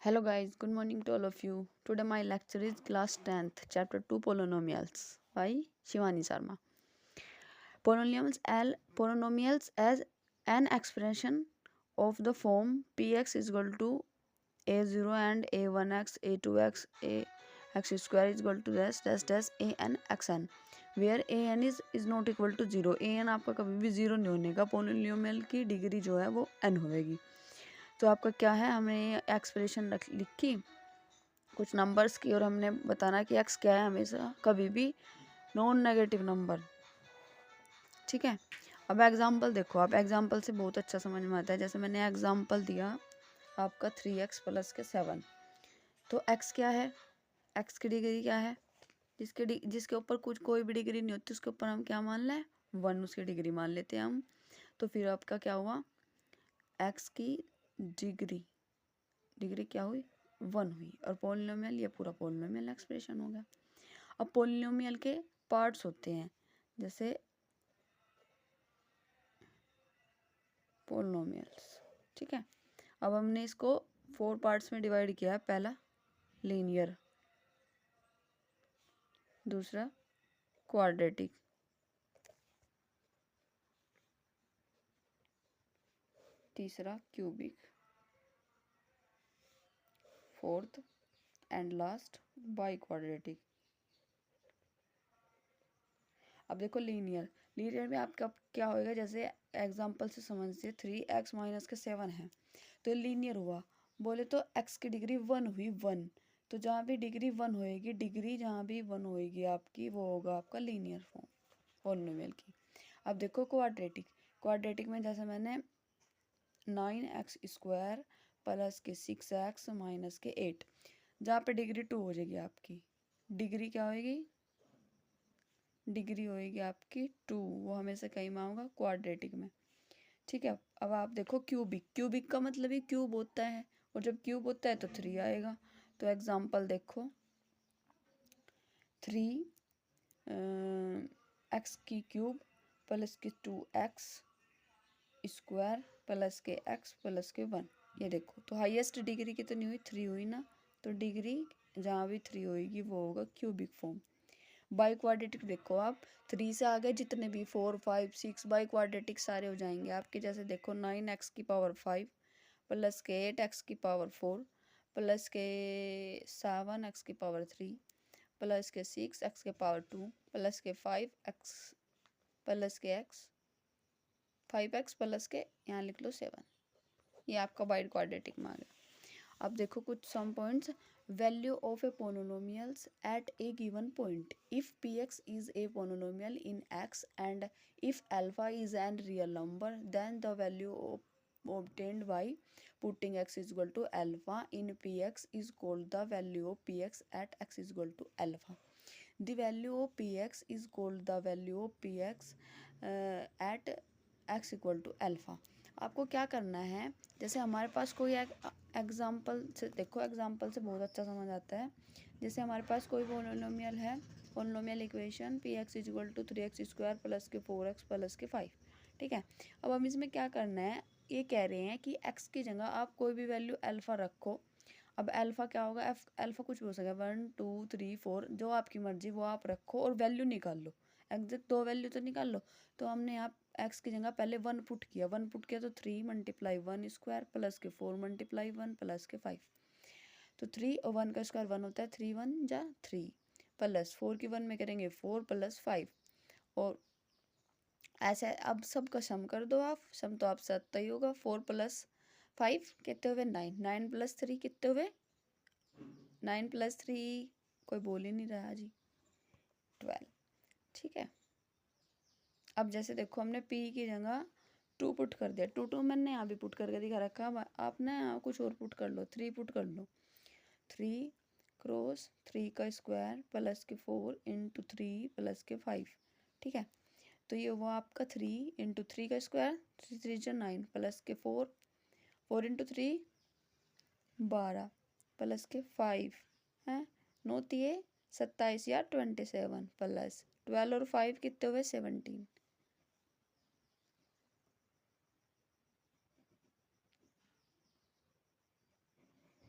Hello guys, good morning to all of you. Today my lecture is class 10th, chapter 2 polynomials by Shivani Sharma. Polynomials as an expression of the form px is equal to a0 and a1x, a2x, ax square is equal to dash a n xn, where a n is not equal to 0. a n आपका कभी भी 0 नहीं होने का. Polynomial की degree जो है वो n होगी. तो आपका क्या है, हमने एक्सप्रेशन लिखी कुछ नंबर्स की और हमने बताना कि एक्स क्या है, हमेशा कभी भी नॉन नेगेटिव नंबर. ठीक है. अब एग्जांपल देखो, आप एग्जांपल से बहुत अच्छा समझ में आता है. जैसे मैंने एग्जांपल दिया आपका 3x प्लस के 7. तो x क्या है, x की डिग्री क्या है, जिसके ऊपर कोई भी डिग्री नहीं होती उसके ऊपर हम क्या मान लें, 1 उसकी डिग्री मान लेते हैं हम. तो फिर आपका क्या हुआ, x की डिग्री क्या हुई, 1 हुई. और पोलिनोमियल, ये पूरा पोलिनोमियल एक्सप्रेशन हो गया. अब पोलिनोमियल के पार्ट्स होते हैं, जैसे पोलिनोमियल्स. ठीक है. अब हमने इसको 4 पार्ट्स में डिवाइड किया है. पहला लीनियर, दूसरा क्वाड्रेटिक, तीसरा cubic, fourth and last by quadratic. अब देखो लीनियर में आपका क्या होएगा, जैसे एग्जांपल से समझिए 3x माइनस के 7 है तो लीनियर हुआ. बोले तो x की डिग्री 1 हुई, 1. तो जहाँ भी डिग्री 1 होएगी, डिग्री जहाँ भी 1 होएगी आपकी, वो होगा आपका लीनियर फॉर्म पॉलिनोमियल की. अब देखो क्वाड्रेटिक में जैसे मैंने 9x स्क्वायर प्लस के 6x माइनस के 8, जहाँ पे डिग्री 2 हो जाएगी आपकी, डिग्री क्या होएगी, डिग्री होएगी आपकी 2. वो हमेशा कहीं में होगा क्वाड्रेटिक में. ठीक है. अब आप देखो क्यूबिक का मतलब ही क्यूब होता है, और जब क्यूब होता है तो 3 आएगा. तो एग्जांपल देखो 3 x की क्यूब प्लस के 2x स्क्वायर प्लस के x प्लस के 1. ये देखो, तो हाईएस्ट डिग्री कितनी हुई, 3 हुई ना. तो डिग्री जहाँ भी 3 होगी वो होगा क्यूबिक फॉर्म. बाई क्वाड्रेटिक देखो आप, 3 से आगे जितने भी 4 5 6 बाई क्वाड्रेटिक सारे हो जाएंगे आपके. जैसे देखो 9x की पावर 5 प्लस के 8x की पावर 4 प्लस के 7x की पावर 3 प्लस के 6x के पावर 2 प्लस के 5x प्लस के x 5x प्लस के यहाँ लिख लो 7. ये आपका बाई क्वाड्रेटिक में आ गया. अब देखो कुछ some points. Value of a polynomials at a given point. If px is a polynomial in x and if alpha is an real number, then the value obtained by putting x is equal to alpha in px is called the value of px at x is equal to alpha. The value of px is called the value of px at x equal to alpha. आपको क्या करना है, जैसे हमारे पास कोई example से देखो, example से बहुत अच्छा समझ आता है. जैसे हमारे पास कोई पोलिनोमियल है, polynomial equation P X is equal to 3x square plus के 4x प्लस के 5. ठीक है. अब हम इसमें क्या करना है, ये कह रहे हैं कि x की जगह आप कोई भी वैल्यू अल्फ़ा रखो. अब अल्फ़ा क्या होगा, अल्फ़ा कुछ भी हो सके, 1 2 3 4, जो आपकी मर्जी वो आप रखो और वैल्यू निकाल लो. एग्जैक्ट 2 वैल्यू तो निकाल लो. तो हमने यहाँ x की जगह पहले 1 पुट किया तो 3 मल्टीप्लाई 1 स्क्वायर प्लस के 4 मल्टीप्लाई 1 प्लस के 5. तो 3 और 1 का स्क्वायर 1 होता है, 3 1 जा 3 प्लस 4 की 1 में करेंगे 4 प्लस 5. और ऐसे अब सब का सम कर दो आप, सम तो आप 7 ही होगा. 4 प्लस 5 कितने हुए 9, 9 प्लस 3 कितने हुए 9 प्लस 3, कोई बोल ही नहीं रहा जी, 12. ठीक है. अब जैसे देखो हमने p की जगह 2 पुट कर दिया, 2 2 मैंने यहाँ भी पुट करके दिखा रखा. आपने यहाँ कुछ और पुट कर लो, 3 पुट कर लो. 3 क्रॉस 3 का स्क्वायर प्लस के 4 इंटू 3 प्लस के 5. ठीक है. तो ये हुआ आपका 3 इंटू 3 का स्क्वायर, 3 3 जो 9 प्लस के 4 इंटू 3 12 प्लस के 5 है 9 3 27 या 27 प्लस 12 और 5 कितने हुए 17.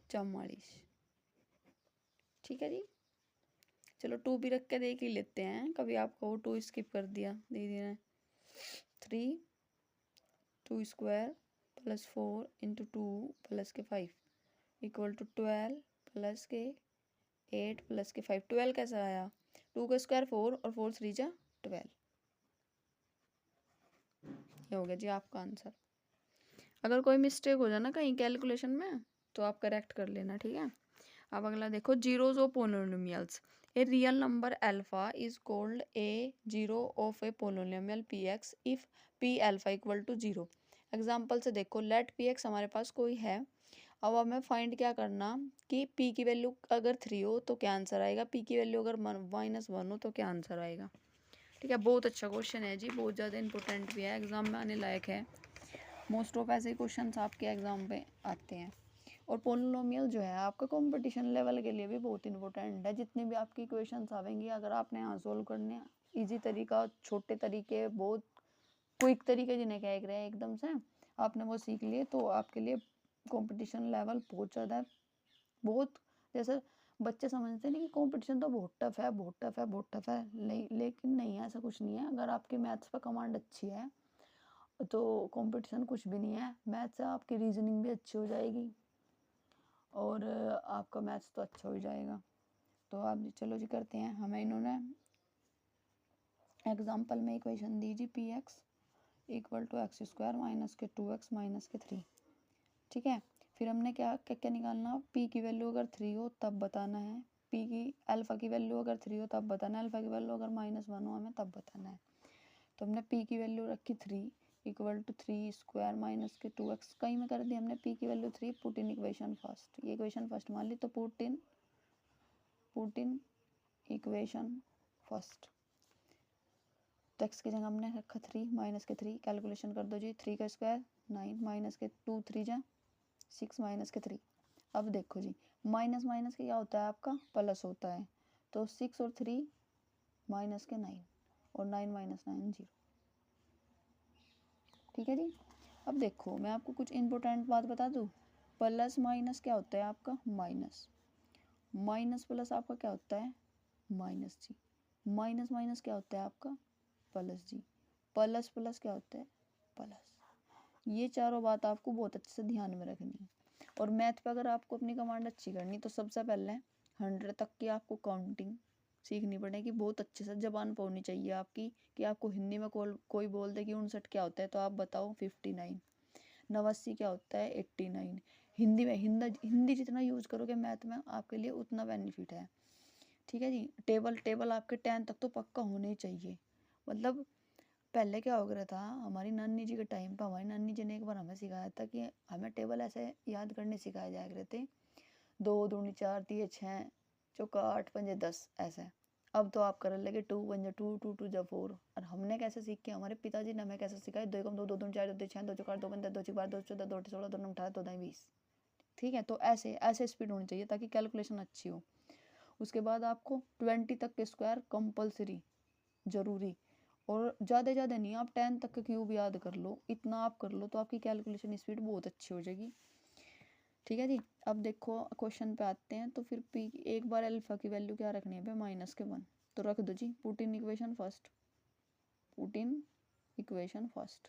44। ठीक है जी। चलो 2 भी रख के देख ही लेते हैं, कभी आपको वो 2 स्किप कर दिया दीदी ने। 3 2 स्क्वायर प्लस 4 इंटू 2 प्लस के 5 इक्वल टू 12 प्लस के 8 प्लस के 5। 12 कैसा आया? 2 का स्क्वायर 4 और 4 3 जा 12। ये हो गया जी आपका आंसर। अगर कोई मिस्टेक हो जाए ना कहीं कैलकुलेशन में तो आप करेक्ट कर लेना, ठीक है। अब अगला देखो, zeros of polynomials. A real number alpha is called a zero of a polynomial P X if P alpha equal to zero. Example से देखो, लेट पी एक्स हमारे पास कोई है। अब हमें फाइंड क्या करना कि p की वैल्यू अगर 3 हो तो क्या आंसर आएगा, p की वैल्यू अगर -1 हो तो क्या आंसर आएगा। ठीक है, बहुत अच्छा क्वेश्चन है जी, बहुत ज़्यादा इंपॉर्टेंट भी है, एग्जाम में आने लायक है। मोस्ट ऑफ ऐसे क्वेश्चन आपके एग्जाम पे आते हैं। और पोलिनोमियल जो है आपका कंपटीशन लेवल के लिए भी बहुत इंपॉर्टेंट है। जितनी भी आपकी क्वेश्चंस आवेंगी, अगर आपने यहाँ सोल्व करने इजी तरीका, छोटे तरीके, बहुत क्विक तरीके जिन्हें कह रहे हैं एकदम से आपने वो सीख लिए, तो आपके लिए कंपटीशन लेवल बहुत ज़्यादा, बहुत जैसे बच्चे समझते नहीं कि कंपटीशन तो बहुत टफ है, बहुत टफ है, बहुत टफ है, लेकिन नहीं है, ऐसा कुछ नहीं है। अगर आपकी मैथ्स पर कमांड अच्छी है तो कंपटीशन कुछ भी नहीं है। मैथ्स से आपकी रीजनिंग भी अच्छी हो जाएगी और आपका मैथ्स तो अच्छा हो जाएगा। तो आप जी चलो जी करते हैं। हमें इन्होंने एग्जाम्पल में इक्वेशन दी जी P X equal to X square minus के 2x माइनस के 3। ठीक है, फिर हमने क्या क्या क्या निकालना, p की वैल्यू अगर 3 हो तब बताना है, p की अल्फा की वैल्यू अगर 3 हो तब बताना है, अल्फा की वैल्यू अगर -1 हो हमें तब बताना है। तो हमने p की वैल्यू रखी 3 इक्वल टू 3 स्क्वायर माइनस के 2x, कहीं में कर दी हमने p की value 3, put in equation first, ये इक्वेशन फर्स्ट मान ली, तो पुट इन इक्वेशन फर्स्ट। तो x की जगह हमने रखा 3 माइनस के 3, कैलकुलेशन कर दो जी, 3 का स्क्वायर 9 माइनस के 2 3 जा 6 माइनस के 3। अब देखो जी, माइनस माइनस के क्या होता है आपका प्लस होता है, तो 6 और 3 माइनस के 9 और 9 माइनस 9 0। ठीक है जी। अब देखो मैं आपको कुछ इंपॉर्टेंट बात बता दूँ, प्लस माइनस क्या होता है आपका माइनस, माइनस प्लस आपका क्या होता है माइनस जी, माइनस माइनस क्या होता है आपका प्लस जी, प्लस प्लस क्या होता है प्लस। ये चारों बात आपको बहुत अच्छे से ध्यान में रखनी है। और मैथ पे अगर आपको अपनी कमांड अच्छी करनी तो सबसे पहले 100 तक की आपको काउंटिंग सीखनी पड़ेगी, बहुत अच्छे से जबान पर होनी चाहिए आपकी, कि आपको हिंदी में कोई बोल दे कि 59 क्या होता है तो आप बताओ 59, 89 क्या होता है 89। हिंदी में हिंदी जितना यूज करोगे मैथ में आपके लिए उतना बेनिफिट है। ठीक है जी। टेबल आपके 10 तक तो पक्का होने ही चाहिए। मतलब पहले क्या हो गया था, हमारी नानी जी के टाइम पर हमारी नानी जी ने एक बार हमें सिखाया था कि हमें टेबल ऐसे याद करने सिखाए जाया करते थे, 2 दूनी 4 3 6 चौका 8 पंजे 10 ऐसे। अब तो आप कर लगे 2 पंजे 2 2 2 जा 4। और हमने कैसे सीख के, हमारे पिताजी ने हमें कैसे सिखाया, 2 कम 2 2 दूनी 4 2 6 2 चौका 2 पंजे 2 6 12 2 14 2 16 2 9 18 2 9 20। ठीक है, तो ऐसे ऐसे स्पीड होनी चाहिए ताकि कैलकुलेशन अच्छी हो। उसके बाद आपको 20 तक के स्क्वायर कंपलसरी जरूरी, और ज़्यादा नहीं, आप 10 तक का क्यूब याद कर लो, इतना आप कर लो तो आपकी कैलकुलेशन स्पीड बहुत अच्छी हो जाएगी। ठीक है जी। अब देखो क्वेश्चन पे आते हैं, तो फिर पी एक बार अल्फा की वैल्यू क्या रखनी है माइनस के 1, तो रख दो जी, put in equation first, put in equation first.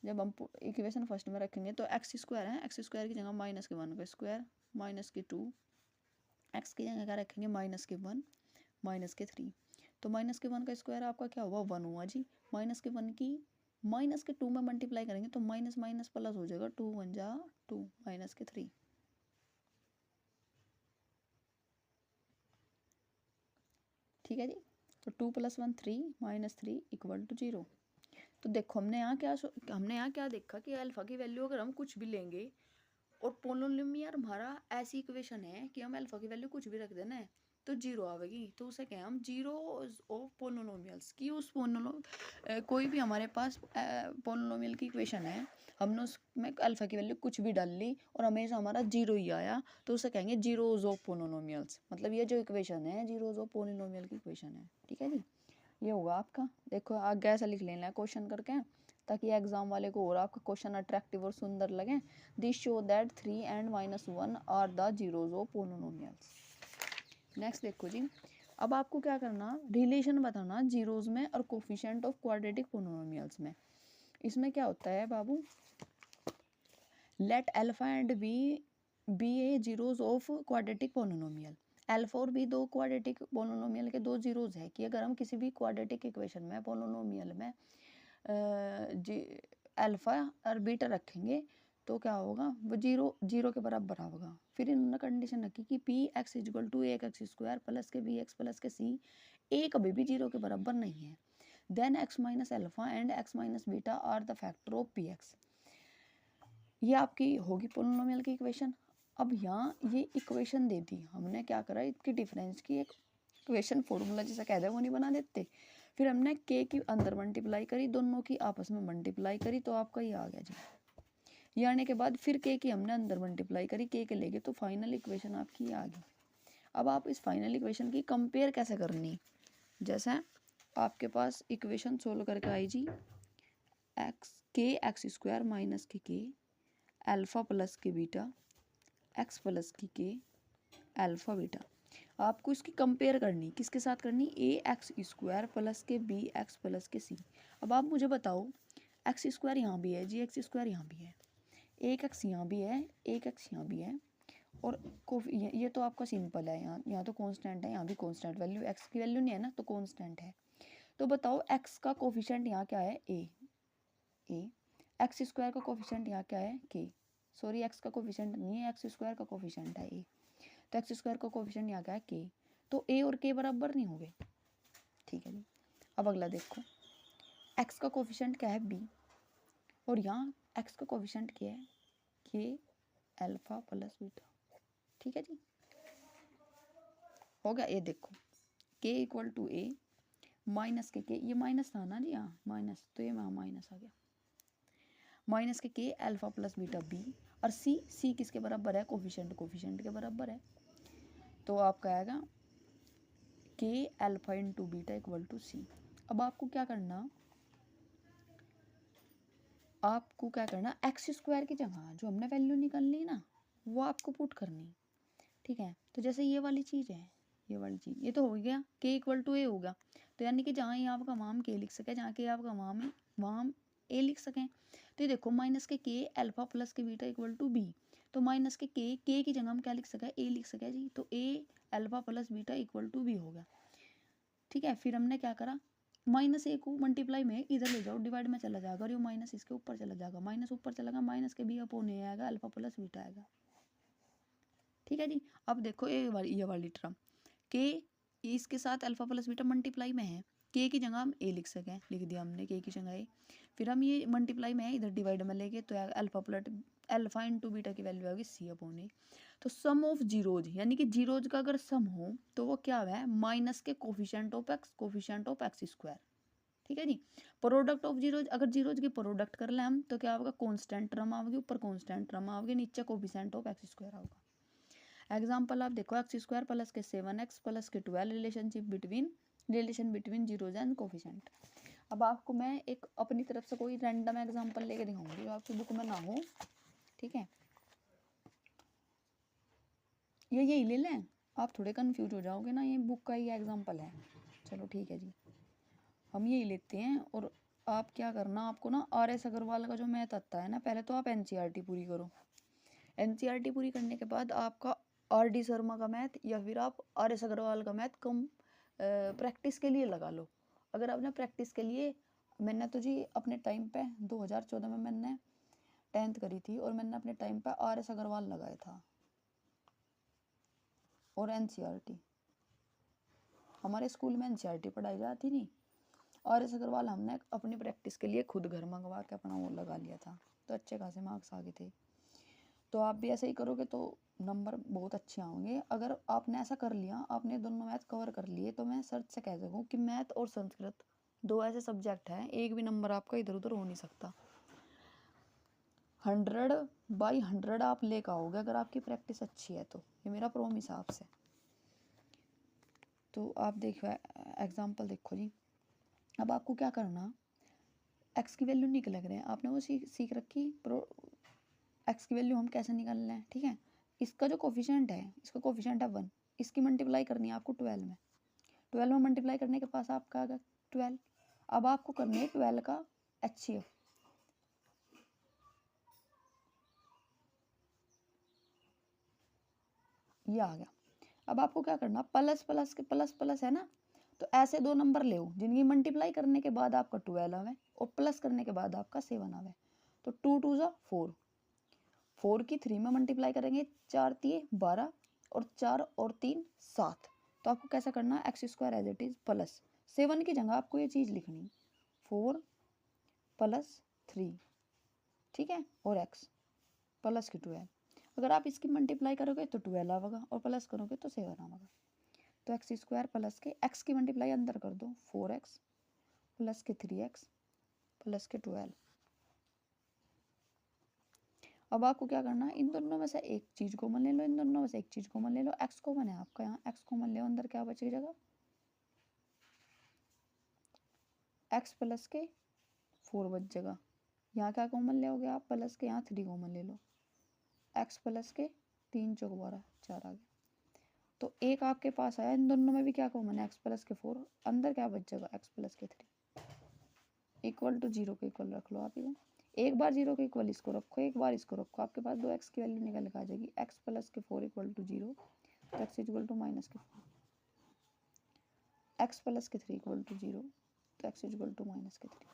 जब हम इक्वेशन फर्स्ट में रखेंगे तो एक्स स्क्वायर है, एक्स स्क्वायर की जगह माइनस के 1 का स्क्वायर माइनस के 2, एक्स की जगह क्या रखेंगे माइनस के 1 माइनस के 3। तो माइनस के 1 का स्क्वायर आपका क्या हुआ 1 हुआ जी, माइनस के 1 की माइनस के 2 में मल्टीप्लाई करेंगे तो माइनस माइनस प्लस हो जाएगा, 2 1 जा 2 माइनस के 3। ठीक है जी। तो 2 + 1 3 -3 इक्वल टू 0। तो देखो हमने यहाँ क्या देखा कि अल्फा की वैल्यू अगर हम कुछ भी लेंगे और पोलिनोमियल हमारा ऐसी इक्वेशन है कि हम अल्फा की वैल्यू कुछ भी रख देना है तो 0 आएगी, तो उसे क्या हम जीरो ऑफ पोलिनोमियल्स की, उस कोई भी हमारे पास पोलिनोमियल की इक्वेशन है, हमने उसमें अल्फा की वैल्यू कुछ भी डाल ली और हमेशा हमारा 0 ही आया तो उसे कहेंगे जीरोज ऑफ पोलिनोमियल्स। मतलब ये जो इक्वेशन है जीरोज ऑफ पोलिनोमियल की इक्वेशन है। ठीक है जी, ये होगा आपका। देखो आगे ऐसा लिख लेना क्वेश्चन करके, ताकि एग्जाम वाले को और आपका क्वेश्चन अट्रैक्टिव और सुंदर लगे। This show that 3 and -1 are the zeros of polynomials. Next देखो जी, अब आपको क्या करना, रिलेशन बताना जीरोज में और कोफिशिएंट ऑफ क्वाड्रेटिक पोलिनोमियल्स में। इसमें क्या होता है बाबू, let alpha and be a zeros of quadratic polynomial. Alpha और बी दो क्वाड्रेटिक पोलिनोमियल के दो जीरोज है कि अगर हम किसी भी क्वाड्रेटिक इक्वेशन में पोलिनोमियल में अल्फा और बीटा रखेंगे तो क्या होगा, वो जीरो के बराबर होगा। फिर इन्होंने कंडीशन रखी कि P X equal to A X square plus के बी एक्स प्लस के सी ए कभी भी जीरो के बराबर नहीं है। Then X minus alpha and X minus beta are the factor of P X. ये आपकी होगी पोलिनोमियल की इक्वेशन। अब यहाँ ये इक्वेशन दे दी, हमने क्या करा, इसकी डिफरेंस की एक इक्वेशन फॉर्मूला जैसा कह दे वो नहीं बना देते। फिर हमने के की अंदर मल्टीप्लाई करी, दोनों की आपस में मल्टीप्लाई करी तो आपका ये आ गया जी। ये आने के बाद फिर के की हमने अंदर मल्टीप्लाई करी, के लेके तो फाइनल इक्वेशन आपकी ये आ गई। अब आप इस फाइनल इक्वेशन की कंपेयर कैसे करनी, जैसे आपके पास इक्वेशन सोल्व करके आई जी, एक्स स्क्वायर माइनस के अल्फा प्लस के बीटा एक्स प्लस के अल्फा बीटा। आपको इसकी कंपेयर करनी, किसके साथ करनी, ए एक्स स्क्वायर प्लस के बी एक्स प्लस के सी। अब आप मुझे बताओ, एक्स स्क्वायर यहाँ भी है जी, एक्स स्क्वायर यहाँ भी है, एक एक्स यहाँ भी है, एक एक्स यहाँ भी है, और ये तो आपका सिंपल है, यहाँ तो कांस्टेंट है, यहाँ भी कांस्टेंट वैल्यू, एक्स की वैल्यू नहीं है ना तो कांस्टेंट है। तो बताओ एक्स का कोफिशिएंट यहाँ क्या है, ए एक्स स्क्वायर का कोफिशिएंट यहाँ क्या है, के, सॉरी एक्स का कोफिशिएंट नहीं है, एक्स स्क्वायर का कोफिशिएंट है ए, तो एक्स स्क्वायर का कोफिशिएंट यहाँ क्या है, के, तो ए और के बराबर नहीं हो गए। ठीक है जी, अब अगला देखो, एक्स का कोफिशिएंट क्या है, बी, और यहाँ एक्स का कोफिशिएंट क्या है, के अल्फा प्लस बीटा। ठीक है जी, हो गया। ये देखो के इक्वल टू ए माइनस के, ये माइनस था ना जी, यहाँ माइनस, तो ये वहाँ माइनस आ गया, माइनस के अल्फा प्लस बीटा बी, और सी किसके बराबर है, कोफिशिएंट के बराबर है। तो आपका आएगा के alpha into beta equal to c. अब आपको क्या करना, एक्स स्क्वायर की जगह जो हमने वैल्यू निकालनी ना वो आपको पुट करनी। ठीक है, तो जैसे ये वाली चीज़ है, ये वाली चीज़, ये तो हो गया के इक्वल टू ए होगा, तो यानी कि जहाँ ये आपका वहाँ के लिख सके, जहाँ के आपका वहाँ ए लिख सकें। तो ये देखो माइनस के अल्फा प्लस के बीटा इक्वल टू बी, तो माइनस के की जगह हम क्या लिख सके, ए लिख सके जी, तो a alpha plus beta equal to b हो गया। ठीक है, फिर हमने क्या करा, माइनस ए को मल्टीप्लाई में इधर ले जाओ, डिवाइड में चला जाएगा, और ये माइनस इसके ऊपर चला जाएगा, माइनस ऊपर चला गया, माइनस के बी अपॉन ए आएगा, अल्फा प्लस बीटा आएगा। ठीक है जी, अब देखो ये वाली टर्म के इसके साथ अल्फा प्लस बीटा मल्टीप्लाई में है, के की जगह हम ए लिख सकें, लिख दिया हमने के की जगह ए, फिर हम ये मल्टीप्लाई में है इधर डिवाइड में लेके, तो अल्फा इंटू बीटा की वैल्यू आएगी सी अपॉन ए। तो सम ऑफ जीरोज, यानी कि जीरोज का अगर सम हो तो वो क्या है, माइनस के कोफिशिएंट ऑफ एक्स स्क्वायर। ठीक है जी, प्रोडक्ट ऑफ जीरोज, अगर जीरोज की प्रोडक्ट कर ले हम तो क्या होगा, कांस्टेंट टर्म आओगे, ऊपर कांस्टेंट टर्म आओगे, नीचे कोफिशिएंट ऑफ एक्स स्क्वायर होगा। एग्जाम्पल आप देखो, एक्स स्क्वायर प्लस के 7x प्लस के 12 relation between zeros and coefficient. अब आपको मैं एक अपनी तरफ से कोई रैंडम एग्जाम्पल लेके दिखाऊंगी जो आपकी बुक में ना हो। ठीक है, ये यही ले लें, आप थोड़े कंफ्यूज हो जाओगे ना, ये बुक का ही एग्जाम्पल है। चलो ठीक है जी, हम यही लेते हैं। और आप क्या करना, आपको ना RS अग्रवाल का जो मैथ आता है ना, पहले तो आप NCERT पूरी करो, NCERT पूरी करने के बाद आपका RD शर्मा का मैथ या फिर आप RS अग्रवाल का मैथ कम प्रैक्टिस के लिए लगा लो। अगर आपने प्रैक्टिस के लिए, मैंने तो जी अपने टाइम पे 2014 में मैंने 10th करी थी, और मैंने अपने टाइम पे RS अग्रवाल लगाया था और NCERT। हमारे स्कूल में NCERT पढ़ाई जाती नहीं, RS अग्रवाल हमने अपनी प्रैक्टिस के लिए खुद घर मंगवा के अपना वो लगा लिया था, तो अच्छे खासे मार्क्स आ गए थे। तो आप भी ऐसे ही करोगे तो नंबर बहुत अच्छे आएंगे। अगर आपने ऐसा कर लिया, आपने दोनों मैथ कवर कर लिए, तो मैं सर्च से कह सकूँ कि मैथ और संस्कृत दो ऐसे सब्जेक्ट हैं, एक भी नंबर आपका इधर उधर हो नहीं सकता। 100/100 आप लेकर आओगे अगर आपकी प्रैक्टिस अच्छी है, तो ये मेरा प्रॉमिस है आपसे। तो आप देखो एग्जाम्पल देखो जी, अब आपको क्या करना, एक्स की वैल्यू निकल रहे हैं, आपने वो सीख रखी एक्स की वैल्यू हम कैसे निकालना है, ठीक है। इसका जो कोफिशिएंट है, इसका कोफिशिएंट है 1, इसकी मल्टीप्लाई करनी है आपको 12 में। 12 में मल्टीप्लाई करने के पास आपका आ गया 12। अब आपको करनी है 12 का HCF। ये आ गया। अब आपको क्या करना, प्लस प्लस के प्लस प्लस है ना, तो ऐसे दो नंबर ले जिनकी मल्टीप्लाई करने के बाद आपका 12 आवे और प्लस करने के बाद आपका 7 आवे। तो 2 2 जा 4, 4 की 3 में मल्टीप्लाई करेंगे, 4 3 12 और 4 और 3 7। तो आपको कैसा करना, X square as it is plus 7 की जगह आपको ये चीज़ लिखनी 4 प्लस 3, ठीक है, और एक्स प्लस की 12। अगर आप इसकी मल्टीप्लाई करोगे तो 12 आएगा और प्लस करोगे तो 7 आएगा। तो एक्स स्क्वायर प्लस के एक्स की मल्टीप्लाई अंदर कर दो 4x प्लस के 3x प्लस के 12। अब आपको क्या करना है, इन दोनों में से एक चीज कॉमन ले लो, इन दोनों में से एक चीज कॉमन ले लो। एक्स कॉमन है आपका, यहाँ एक्स कॉमन ले, अंदर क्या बचेगा, एक्स प्लस के 4 बच जाएगा। यहाँ क्या कॉमन ले आप, प्लस के यहाँ 3 कॉमन ले लो, एक्स प्लस के 3 चौक 12 4 आ गया। तो एक आपके पास आया, इन दोनों में भी क्या कॉमन है, एक्स प्लस के 4, अंदर क्या बच जाएगा, एक्स प्लस के 3 इक्वल टू 0 के इक्वल रख लो आप इधर। एक बार 0 के इक्वल इसको रखो, एक बार इसको रखो, आपके पास 2x की वैल्यू निकल के आ जाएगी। x प्लस के 4 इक्वल टू 0, तो x इक्वल टू माइनस के 4, x प्लस के 3 इक्वल टू 0, तो x इक्वल टू माइनस के 3,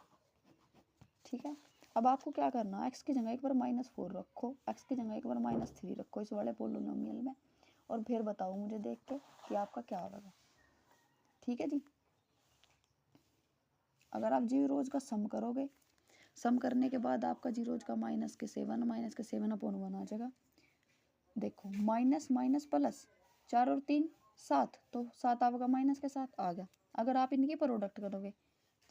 ठीक है। अब आपको क्या करना, x की जगह एक बार -4 रखो, x की जगह एक बार -3 रखो इस वाले पोलिनोमियल में, और फिर बताओ मुझे देख के कि आपका क्या होगा, ठीक है जी। अगर आप जीरोज का सम करोगे, सम करने के बाद आपका जीरोज का -7 अपॉन 1 आ जाएगा। देखो माइनस माइनस प्लस, 4 और 3 7, तो 7 आपका माइनस के 7 आ गया। अगर आप इनकी प्रोडक्ट करोगे,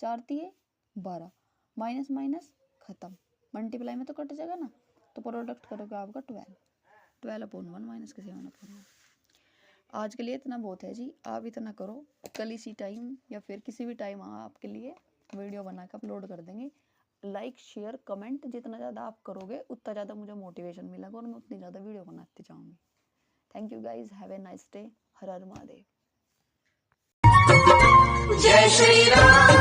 4 3 12, माइनस माइनस खत्म, मल्टीप्लाई में तो कट जाएगा ना, तो प्रोडक्ट करोगे आपका 12 अपॉन 1 माइनस के 7 अपॉन 1। आज के लिए इतना बहुत है जी, आप इतना करो, कल इसी टाइम या फिर किसी भी टाइम आपके लिए वीडियो बना के अपलोड कर देंगे। लाइक शेयर कमेंट जितना ज़्यादा आप करोगे उतना ज़्यादा मुझे मोटिवेशन मिलेगा और मैं उतनी ज़्यादा वीडियो बनाती जाऊँगी। Thank you guys, have a nice day. Har Har Mahadev. जय श्री राम।